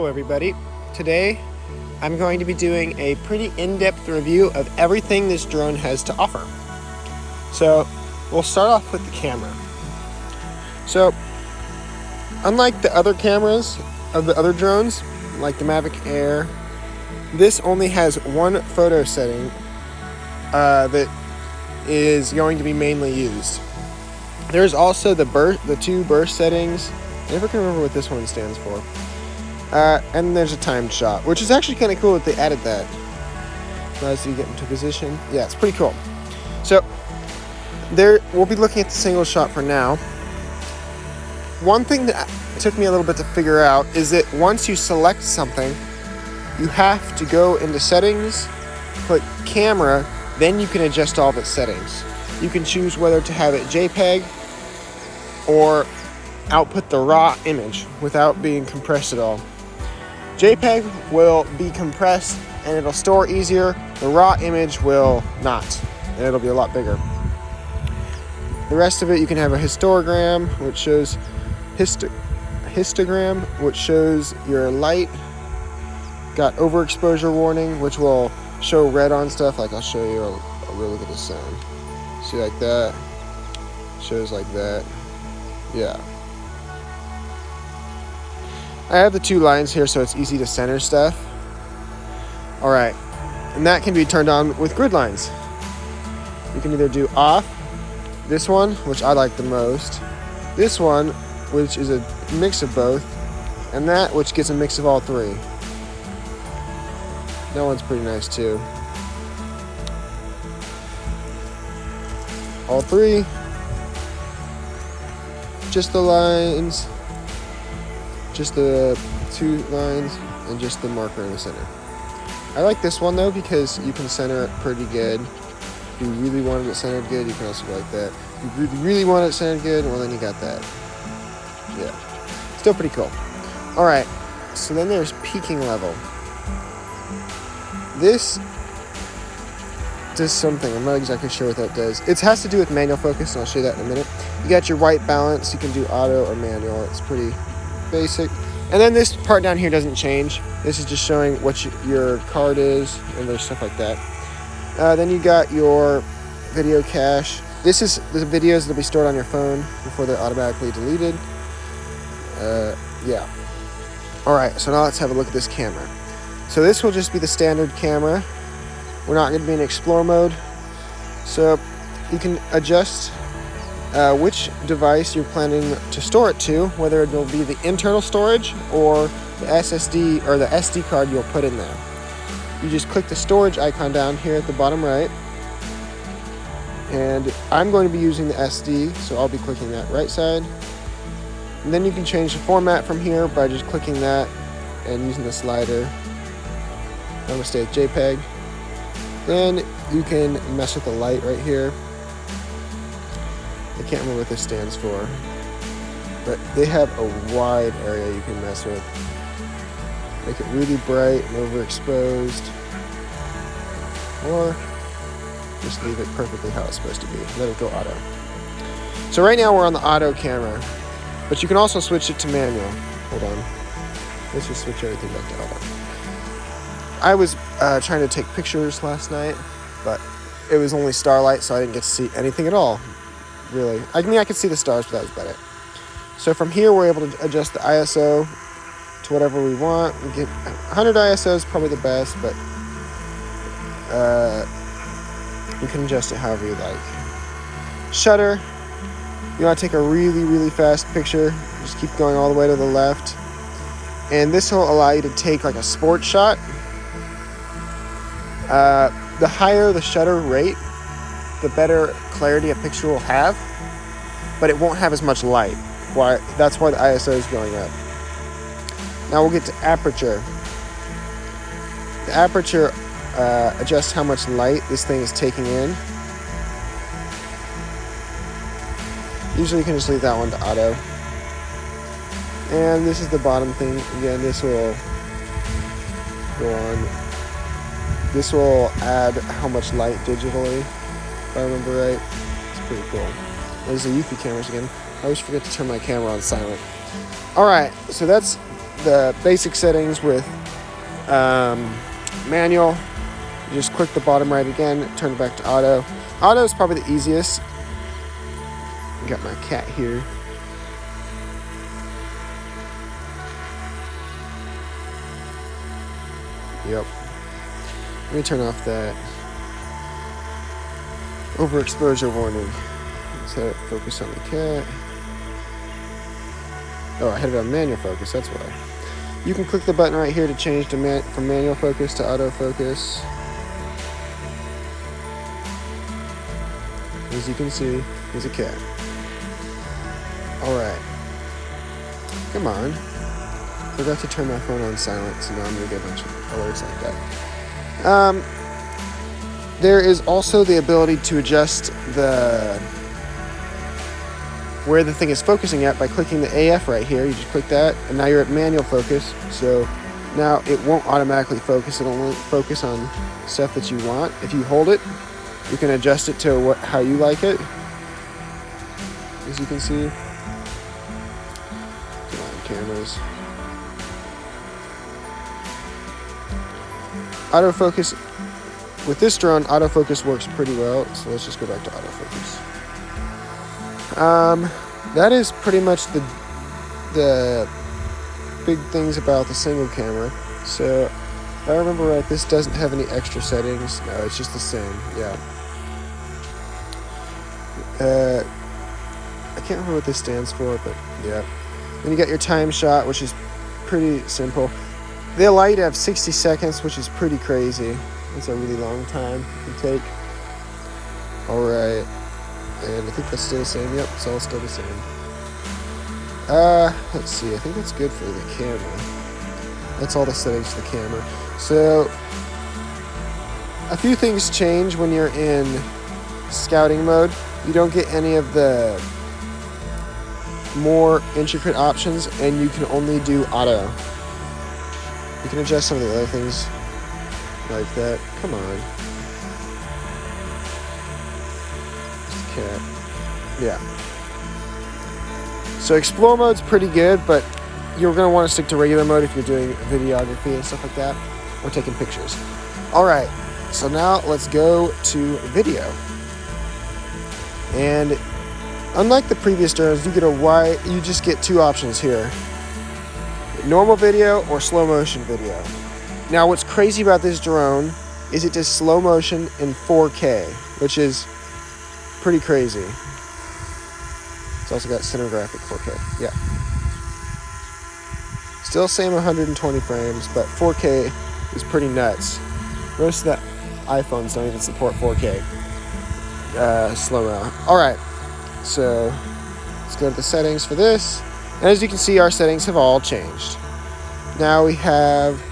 Hello everybody. Today I'm going to be doing a pretty in-depth review of everything this drone has to offer. So we'll start off with the camera. So unlike the other cameras of the other drones, like the Mavic Air, this only has one photo setting that is going to be mainly used. There's also the two burst settings. I never can remember what this one stands for. And there's a timed shot, which is actually kind of cool that they added that. As you get into position. Yeah, it's pretty cool. So we'll be looking at the single shot for now. One thing that took me a little bit to figure out is that once you select something, you have to go into settings, click camera, then you can adjust all of its settings. You can choose whether to have it JPEG or output the raw image without being compressed at all. JPEG will be compressed and it'll store easier. The raw image will not, and it'll be a lot bigger. The rest of it, you can have a histogram, which shows histogram, which shows your light. Got overexposure warning, which will show red on stuff. Like I'll show you. I'll really look at the sound. See, like that. Shows like that. Yeah. I have the two lines here so it's easy to center stuff. Alright, and that can be turned on with grid lines. You can either do off, this one, which I like the most, this one, which is a mix of both, and that, which gets a mix of all three. That one's pretty nice too. All three, just the lines, just the two lines, and just the marker in the center. I like this one though because you can center it pretty good. If you really wanted it centered good, you can also go like that. If you really want it centered good, well then you got that. Yeah, still pretty cool. Alright, so then there's peaking level. This does something, I'm not exactly sure what that does. It has to do with manual focus, and I'll show you that in a minute. You got your white balance, you can do auto or manual, it's pretty basic. And then this part down here doesn't change. This is just showing what your card is, and there's stuff like that. Then you got your video cache. This is the videos that'll be stored on your phone before they're automatically deleted. Yeah. Alright, so now let's have a look at this camera. So this will just be the standard camera. We're not going to be in explore mode. So you can adjust which device you're planning to store it to, whether it will be the internal storage or the SSD or the SD card you'll put in there. You just click the storage icon down here at the bottom right, and I'm going to be using the SD, so I'll be clicking that right side. And then you can change the format from here by just clicking that and using the slider. I'm going to stay with JPEG. Then you can mess with the light right here. I can't remember what this stands for, but they have a wide area you can mess with. Make it really bright and overexposed, or just leave it perfectly how it's supposed to be. Let it go auto. So right now we're on the auto camera, but you can also switch it to manual. Hold on. Let's just switch everything back to auto. I was trying to take pictures last night, but it was only starlight, so I didn't get to see anything at all. Really. I mean, I could see the stars, but that was about it. So from here, we're able to adjust the ISO to whatever we want. We get 100 ISO is probably the best, but you can adjust it however you like. Shutter. You want to take a really, really fast picture. Just keep going all the way to the left. And this will allow you to take like a sports shot. The higher the shutter rate, the better clarity a picture will have, but it won't have as much light. That's why the ISO is going up. Now we'll get to aperture. The aperture adjusts how much light this thing is taking in. Usually you can just leave that one to auto. And this is the bottom thing. Again, this will go on. This will add how much light digitally, if I remember right. It's pretty cool. There's the Eufy cameras again. I always forget to turn my camera on silent. Alright, so that's the basic settings with manual. You just click the bottom right again, turn it back to auto. Auto is probably the easiest. Got my cat here. Yep. Let me turn off that overexposure warning. Let's have it focus on the cat. Oh, I had it on manual focus, that's why. You can click the button right here to change to from manual focus to autofocus. As you can see, there's a cat. Alright. Come on. Forgot to turn my phone on silent, so now I'm going to get a bunch of alerts like that. There is also the ability to adjust where the thing is focusing at by clicking the AF right here. You just click that, and now you're at manual focus. So now it won't automatically focus. It'll only focus on stuff that you want. If you hold it, you can adjust it to how you like it. As you can see. Come on, cameras. Autofocus. With this drone, autofocus works pretty well. So let's just go back to autofocus. That is pretty much the big things about the single camera. So if I remember right, this doesn't have any extra settings. No, it's just the same. Yeah. I can't remember what this stands for, but yeah. Then you got your time shot, which is pretty simple. They allow you to have 60 seconds, which is pretty crazy. It's a really long time to take. Alright. And I think that's still the same. Yep, it's all still the same. Let's see. I think that's good for the camera. That's all the settings for the camera. So, a few things change when you're in scouting mode. You don't get any of the more intricate options, and you can only do auto. You can adjust some of the other things like that. Come on. Just a cat. Yeah. So explore mode's pretty good, but you're going to want to stick to regular mode if you're doing videography and stuff like that, or taking pictures. Alright, so now let's go to video. And unlike the previous drones, you just get two options here. Normal video or slow motion video. Now what's crazy about this drone is it does slow motion in 4K, which is pretty crazy. It's also got cinematographic 4K, yeah. Still same 120 frames, but 4K is pretty nuts. Most of the iPhones don't even support 4K slow-mo. Alright, so let's go to the settings for this. And as you can see, our settings have all changed. Now we have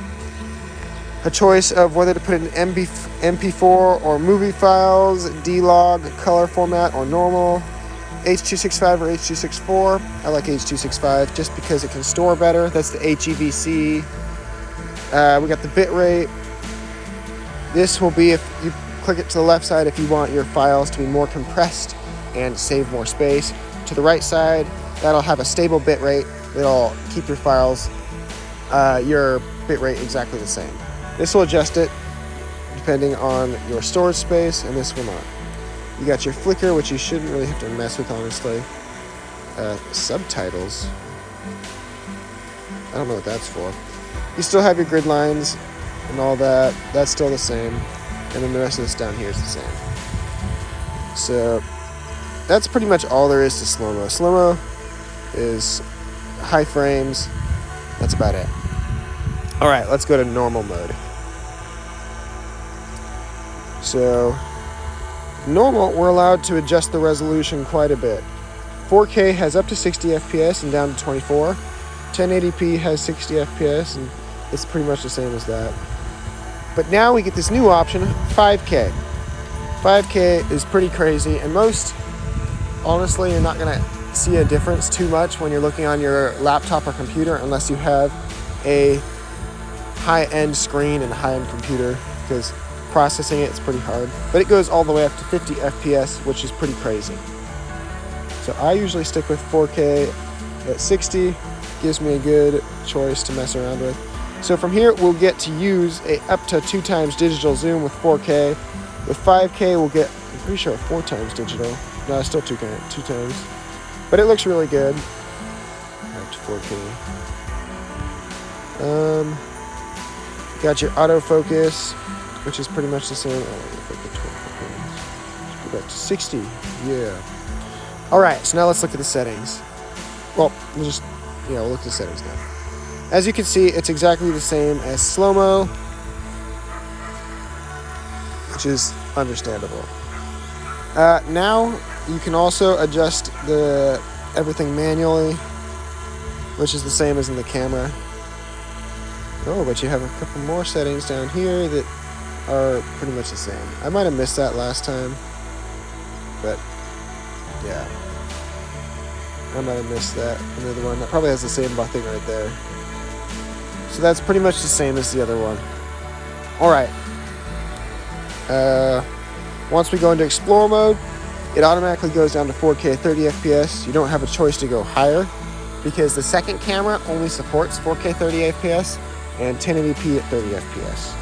a choice of whether to put in MP4 or movie files, D-Log, color format, or normal, H.265 or H.264. I like H.265 just because it can store better. That's the HEVC. We got the bit rate. This will be, if you click it to the left side, if you want your files to be more compressed and save more space. To the right side, that'll have a stable bit rate. It'll keep your files, your bit rate exactly the same. This will adjust it depending on your storage space, and this will not. You got your flicker, which you shouldn't really have to mess with, honestly. Subtitles. I don't know what that's for. You still have your grid lines and all that. That's still the same. And then the rest of this down here is the same. So that's pretty much all there is to slow-mo. Slow-mo is high frames. That's about it. All right, let's go to normal mode. So normal, we're allowed to adjust the resolution quite a bit. 4K has up to 60 FPS and down to 24. 1080p has 60 FPS, and it's pretty much the same as that. But now we get this new option, 5K. 5K is pretty crazy, and honestly, you're not going to see a difference too much when you're looking on your laptop or computer unless you have a high-end screen and a high-end computer, because processing it's pretty hard. But it goes all the way up to 50 FPS, which is pretty crazy. So I usually stick with 4K at 60, gives me a good choice to mess around with. So from here, we'll get to use a up to 2x digital zoom with 4K. With 5K, we'll get, I'm pretty sure, 4x digital. No, it's still 2 times. But it looks really good. Up to 4K. Got your autofocus, which is pretty much the same. Let's go back to 60. Yeah. All right, so now let's look at the settings. Well, we'll look at the settings now. As you can see, it's exactly the same as slow-mo, which is understandable. Now you can also adjust everything manually, which is the same as in the camera. Oh, but you have a couple more settings down here that are pretty much the same. I might have missed that last time, but yeah. I might have missed that. Another one that probably has the same thing right there. So that's pretty much the same as the other one. All right. Once we go into Explore mode, it automatically goes down to 4K 30 FPS. You don't have a choice to go higher because the second camera only supports 4K 30 FPS and 1080p at 30 FPS.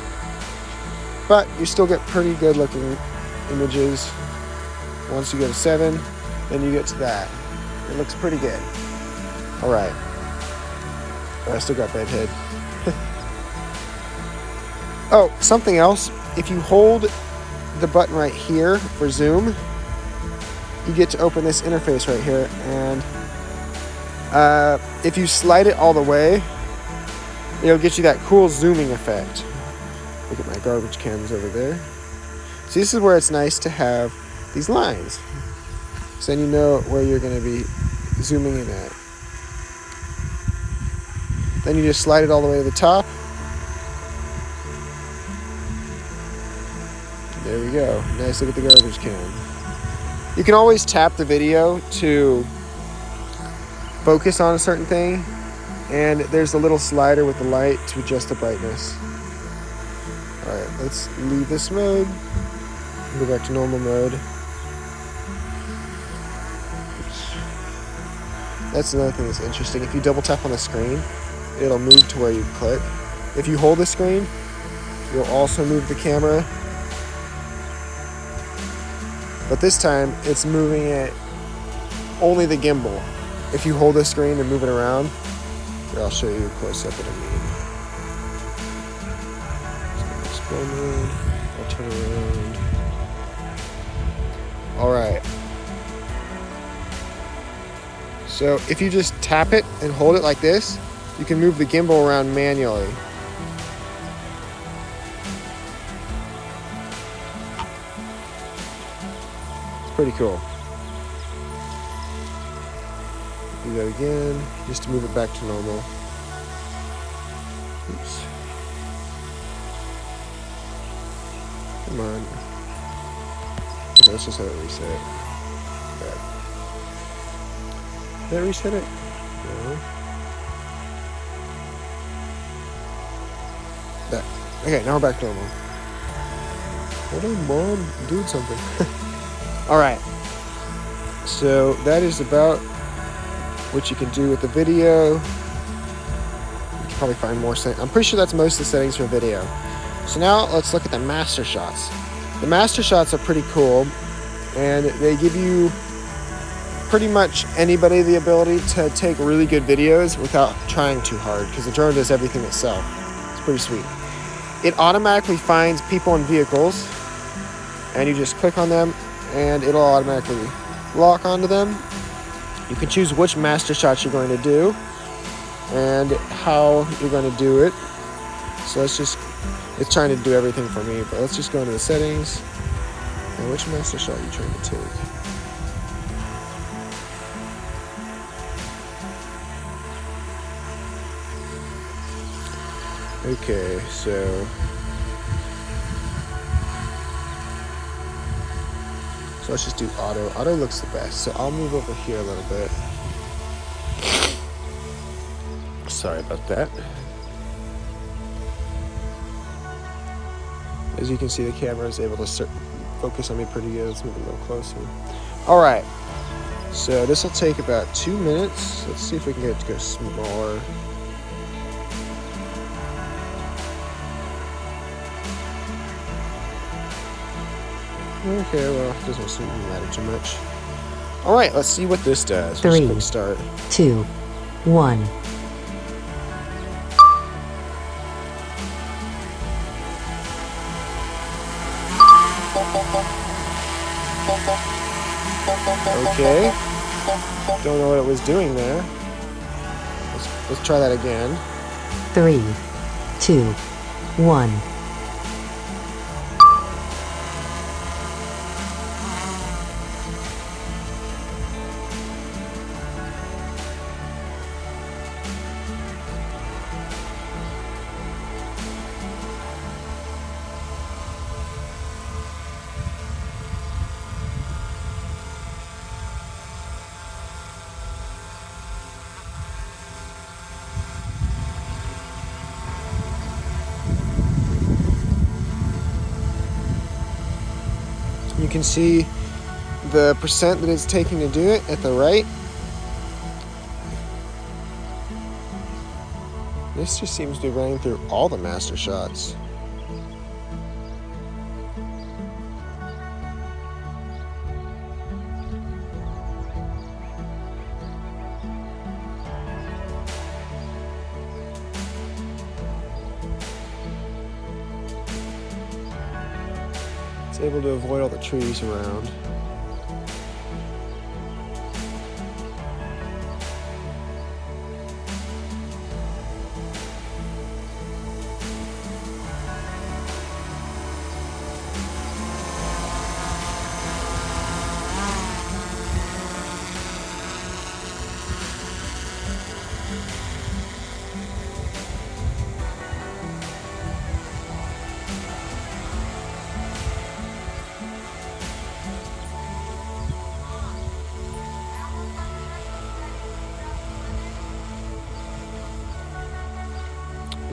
But you still get pretty good looking images. Once you go to 7, then you get to that. It looks pretty good. All right. I still got bad head. Oh, something else. If you hold the button right here for zoom, you get to open this interface right here. And if you slide it all the way, it'll get you that cool zooming effect. Look at my garbage cans over there. So this is where it's nice to have these lines. So then you know where you're going to be zooming in at. Then you just slide it all the way to the top. There we go. Nice look at the garbage can. You can always tap the video to focus on a certain thing. And there's a little slider with the light to adjust the brightness. Alright, let's leave this mode. Go back to normal mode. That's another thing that's interesting. If you double tap on the screen, it'll move to where you click. If you hold the screen, you'll also move the camera. But this time, it's moving it only the gimbal. If you hold the screen and move it around, here, I'll show you a close-up what I mean. Explore mode. I'll turn around. All right. So if you just tap it and hold it like this, you can move the gimbal around manually. It's pretty cool. Do that again, just to move it back to normal. Oops. Come on. Okay, let's just have it reset. Back. Did I reset it? No. That. Okay, now we're back to normal. Hold on, Mom. I'm doing something. Alright. So that is about what you can do with the video. You can probably find more settings. I'm pretty sure that's most of the settings for video. So now let's look at the master shots. The master shots are pretty cool, and they give you pretty much anybody the ability to take really good videos without trying too hard, because the drone does everything itself. It's pretty sweet. It automatically finds people in vehicles, and you just click on them and it'll automatically lock onto them. You can choose which master shots you're going to do and how you're going to do it. So it's trying to do everything for me, but let's just go into the settings and which master shot you're trying to take. Okay, so let's just do auto. Auto looks the best, so I'll move over here a little bit. Sorry about that. As you can see, the camera is able to focus on me pretty good. Let's move a little closer. All right, So this will take about 2 minutes. Let's see if we can get it to go smaller. Okay, well, it doesn't seem to matter too much. All right, let's see what this does. 3, quick start. 2, 1. Okay. Don't know what it was doing there. Let's try that again. 3, 2, 1. You can see the percent that it's taking to do it at the right. This just seems to be running through all the master shots. It's able to avoid all the trees around.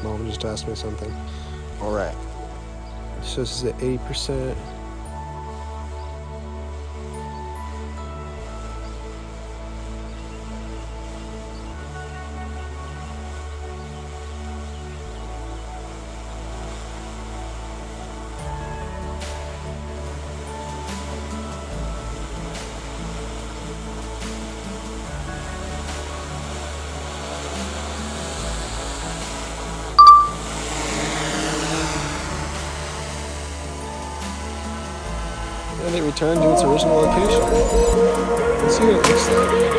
Mom just asked me something. All right. So this is at 80%. And it returned to its original location. Let's see what it looks like.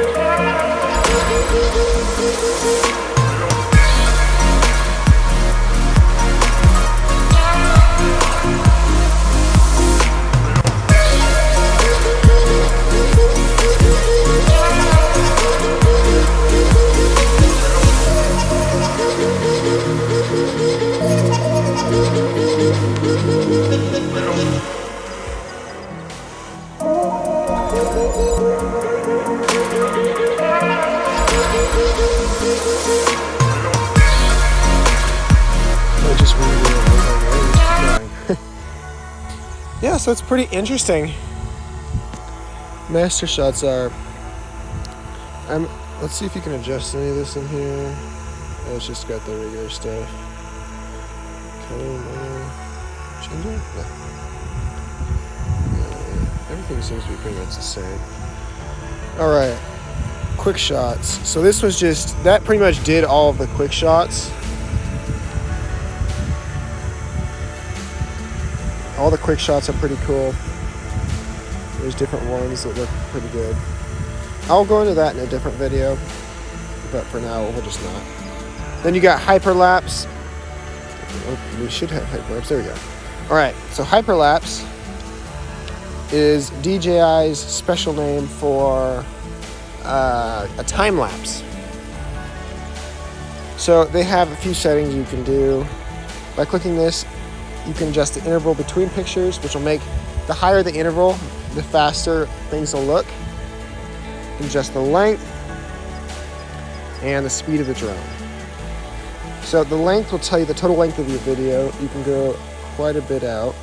Yeah, so it's pretty interesting. Master shots are. Let's see if you can adjust any of this in here. Oh, it's just got the regular stuff. Color, change it? No. Everything seems to be pretty much the same. All right, quick shots. So this was that pretty much did all of the quick shots. All the quick shots are pretty cool. There's different ones that look pretty good. I'll go into that in a different video, but for now, we'll just not. Then you got Hyperlapse. We should have Hyperlapse. There we go. All right, so Hyperlapse is DJI's special name for a time lapse. So they have a few settings you can do. By clicking this, you can adjust the interval between pictures, which will make the higher the interval, the faster things will look. You can adjust the length and the speed of the drone. So the length will tell you the total length of your video. You can go quite a bit out,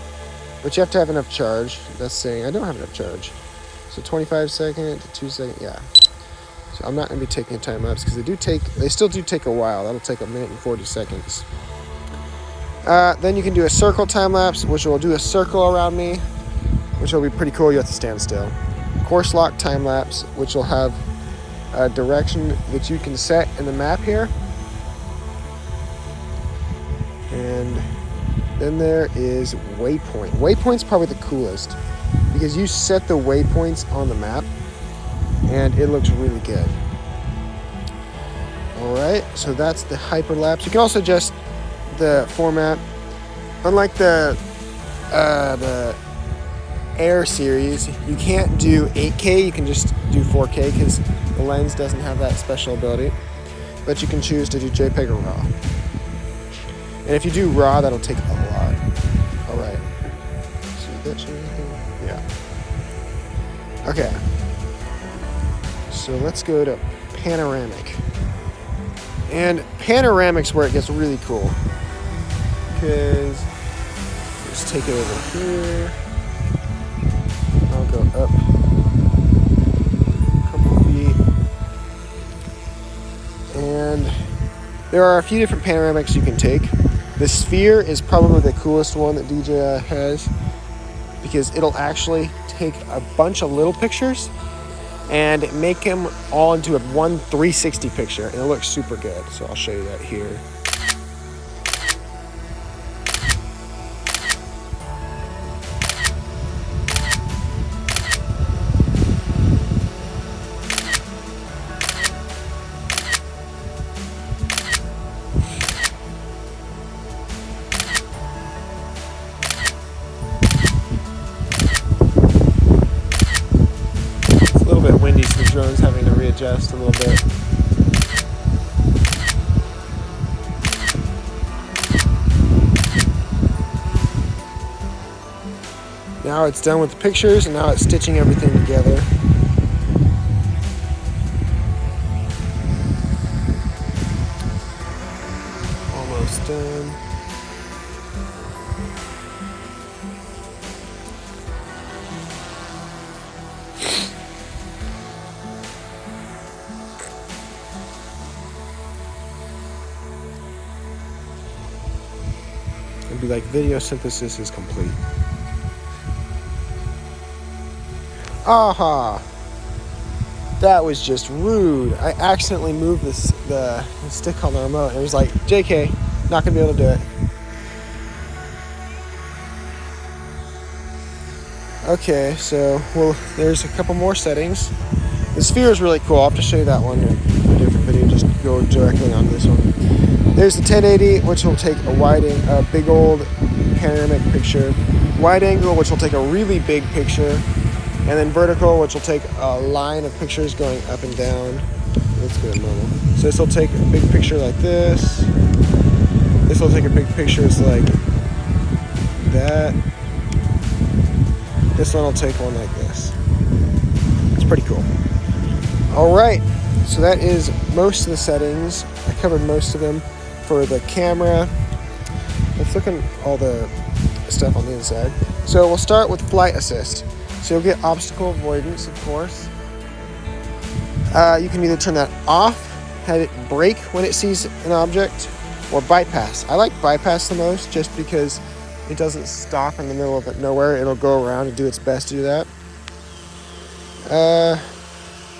but you have to have enough charge. That's saying I don't have enough charge. So 25 second to 2 second, yeah. So I'm not gonna be taking a time lapse because they still do take a while. That'll take 1 minute and 40 seconds. Then you can do a circle time lapse, which will do a circle around me, which will be pretty cool. You have to stand still. Course lock time lapse, which will have a direction that you can set in the map here. And then there is waypoint. Waypoint's probably the coolest because you set the waypoints on the map and it looks really good. All right, so that's the hyperlapse. You can also adjust the format. Unlike the Air series, you can't do 8K, you can just do 4K because the lens doesn't have that special ability. But you can choose to do JPEG or RAW. And if you do RAW, that'll take a lot. All right. So that change anything? Yeah. Okay. So let's go to panoramic. And panoramic's where it gets really cool. Because let's take it over here. I'll go up a couple feet. And there are a few different panoramics you can take. The sphere is probably the coolest one that DJI has because it'll actually take a bunch of little pictures and make them all into one 360 picture, and it looks super good. So I'll show you that here. Windy, so the drone's having to readjust a little bit. Now it's done with the pictures, and now it's stitching everything together. Almost done. It'd be like video synthesis is complete. Aha! That was just rude. I accidentally moved the stick on the remote, and it was like, JK, not gonna be able to do it. Okay, so, well, there's a couple more settings. The sphere is really cool. I'll have to show you that one in a different video. Just go directly on this one. There's the 1080, which will take a big old panoramic picture. Wide angle, which will take a really big picture. And then vertical, which will take a line of pictures going up and down. Let's go to normal. So this will take a big picture like this. This will take a big picture like that. This one will take one like this. It's pretty cool. All right, so that is most of the settings. I covered most of them for the camera. Let's look at all the stuff on the inside. So we'll start with flight assist. So you'll get obstacle avoidance, of course. You can either turn that off, have it brake when it sees an object, or bypass. I like bypass the most just because it doesn't stop in the middle of nowhere. It'll go around and do its best to do that.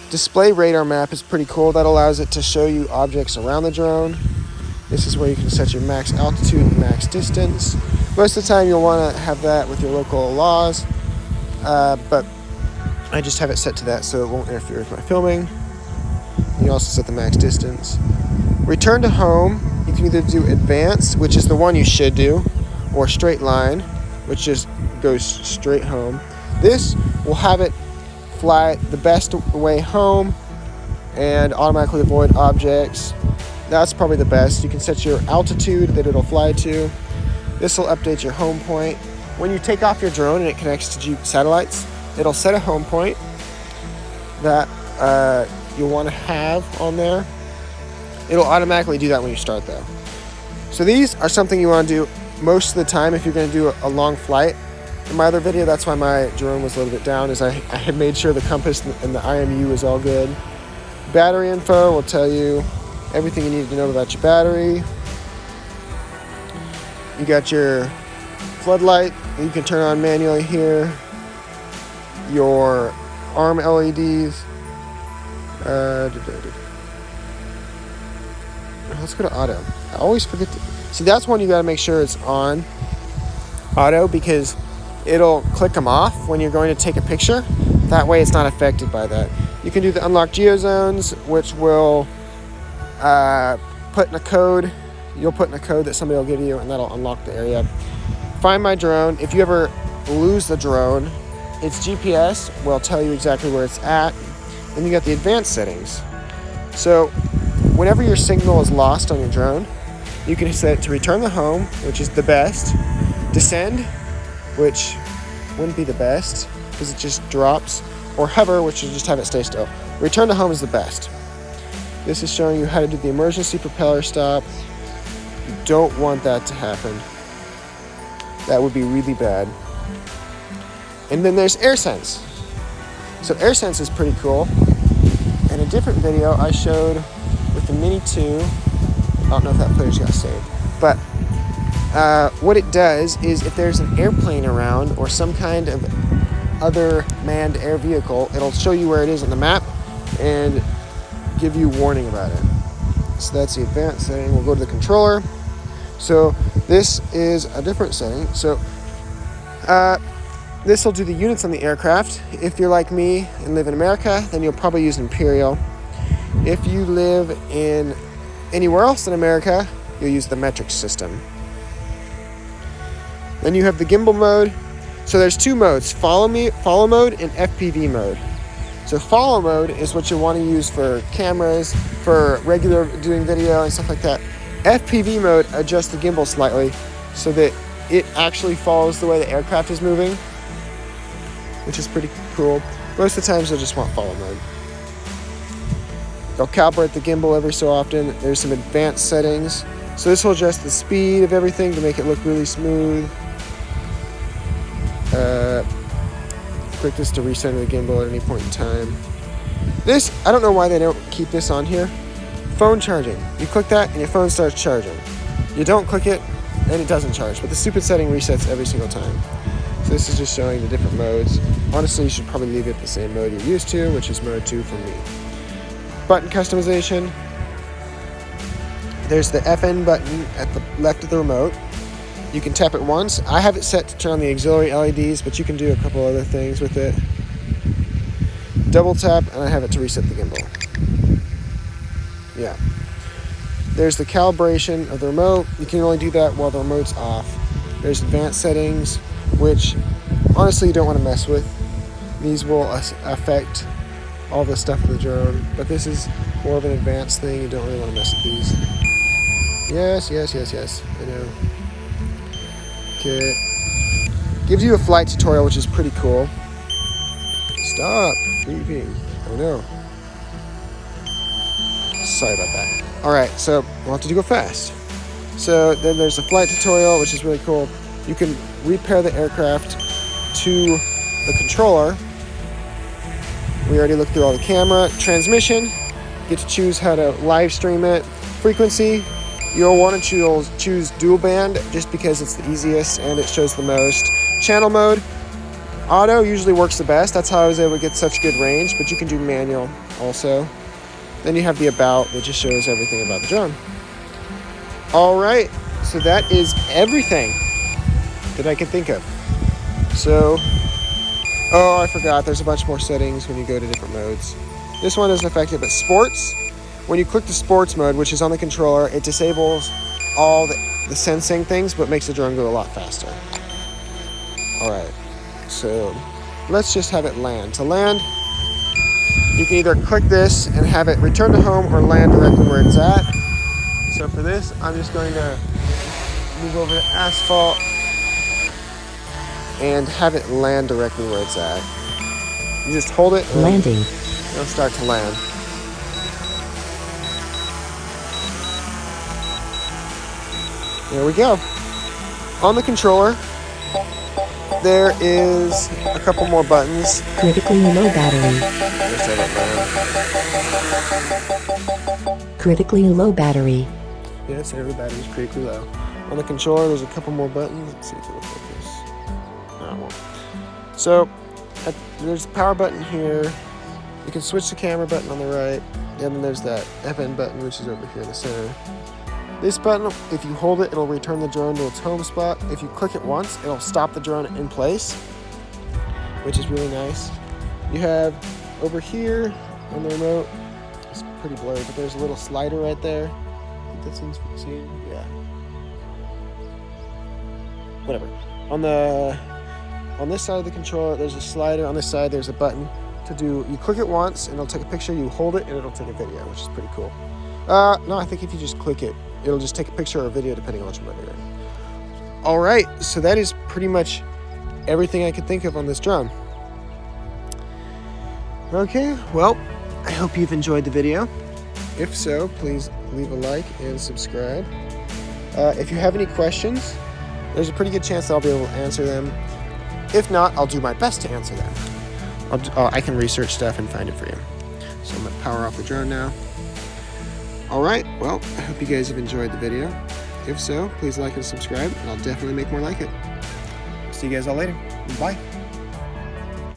Display radar map is pretty cool. That allows it to show you objects around the drone. This is where you can set your max altitude and max distance. Most of the time you'll want to have that with your local laws, but I just have it set to that so it won't interfere with my filming. You also set the max distance. Return to home, you can either do advanced, which is the one you should do, or straight line, which just goes straight home. This will have it fly the best way home and automatically avoid objects. That's probably the best. You can set your altitude that it'll fly to. This will update your home point. When you take off your drone and it connects to satellites, it'll set a home point that you'll want to have on there. It'll automatically do that when you start though. So these are something you want to do most of the time if you're going to do a long flight. in my other video, that's why my drone was a little bit down, is I had made sure the compass and the IMU was all good. Battery info will tell you everything you need to know about your battery. You got your floodlight that you can turn on manually here. Your arm LEDs. Let's go to auto. I always forget to... See, that's one you got to make sure it's on auto, because it'll click them off when you're going to take a picture. That way it's not affected by that. You can do the unlock geozones, which will put in a code. You'll put in a code that somebody will give you, and that'll unlock the area. Find my drone. If you ever lose the drone, its GPS will tell you exactly where it's at. Then you got the advanced settings. So whenever your signal is lost on your drone, you can set it to return to home, which is the best. Descend, which wouldn't be the best because it just drops. Or hover, which will just have it stay still. Return to home is the best. This is showing you how to do the emergency propeller stop. You don't want that to happen. That would be really bad. And then there's AirSense. So AirSense is pretty cool. In a different video I showed with the Mini 2, I don't know if that footage got saved, but what it does is if there's an airplane around or some kind of other manned air vehicle, it'll show you where it is on the map and give you warning about it. So that's the advanced setting. We'll go to the controller. So this is a different setting. So this will do the units on the aircraft. If you're like me and live in America, then you'll probably use Imperial. If you live in anywhere else in America, you'll use the metric system. Then you have the gimbal mode. So there's two modes, follow mode and FPV mode. So follow mode is what you want to use for cameras, for regular doing video and stuff like that. FPV mode adjusts the gimbal slightly so that it actually follows the way the aircraft is moving, which is pretty cool. Most of the times you'll just want follow mode. They'll calibrate the gimbal every so often. There's some advanced settings. So this will adjust the speed of everything to make it look really smooth. Click this to recenter the gimbal at any point in time. This, I don't know why they don't keep this on here. Phone charging. You click that and your phone starts charging. You don't click it and it doesn't charge, but the stupid setting resets every single time. So this is just showing the different modes. Honestly, you should probably leave it the same mode you're used to, which is mode 2 for me. Button customization. There's the FN button at the left of the remote. You can tap it once. I have it set to turn on the auxiliary LEDs, but you can do a couple other things with it. Double tap, and I have it to reset the gimbal. Yeah. There's the calibration of the remote. You can only do that while the remote's off. There's advanced settings, which honestly you don't want to mess with. These will affect all the stuff of the drone, but this is more of an advanced thing. You don't really want to mess with these. Yes. I know. Okay. Gives you a flight tutorial, which is pretty cool. Stop beeping. I know. Sorry about that. Alright, so we'll have to go fast. So then there's a flight tutorial, which is really cool. You can repair the aircraft to the controller. We already looked through all the camera. Transmission, you get to choose how to live stream it. Frequency, you'll want to choose dual band just because it's the easiest and it shows the most. Channel mode, auto usually works the best. That's how I was able to get such good range, but you can do manual also. Then you have the about that just shows everything about the drone. All right, so that is everything that I can think of. So, oh, I forgot, there's a bunch more settings when you go to different modes. This one isn't affected, but sports, when you click the sports mode, which is on the controller, it disables all the sensing things, but makes the drone go a lot faster. All right, so let's just have it land. To land, you can either click this and have it return to home or land directly where it's at. So for this, I'm just going to move over to asphalt and have it land directly where it's at. You just hold it and Landing. it'll start to land. There we go. On the controller, there is a couple more buttons. Critically low battery. Let's say that, man. Critically low battery. Yeah, so the battery's critically low. On the controller, there's a couple more buttons. Let's see if it'll focus. No, it won't. So, there's the power button here. You can switch the camera button on the right. And then there's that FN button, which is over here in the center. This button, if you hold it, it'll return the drone to its home spot. If you click it once, it'll stop the drone in place, which is really nice. You have over here on the remote, it's pretty blurry, but there's a little slider right there. I think that's seen. Yeah. Whatever. On this side of the controller, there's a slider. On this side, there's a button to do. You click it once, and it'll take a picture. You hold it, and it'll take a video, which is pretty cool. No, I think if you just click it, it'll just take a picture or a video depending on which button you're in. All right, so that is pretty much everything I could think of on this drone. Okay, well, I hope you've enjoyed the video. If so, please leave a like and subscribe. If you have any questions, there's a pretty good chance that I'll be able to answer them. If not, I'll do my best to answer them. I can research stuff and find it for you. So I'm gonna power off the drone now. All right, well, I hope you guys have enjoyed the video. If so, please like and subscribe, and I'll definitely make more like it. See you guys all later. Bye.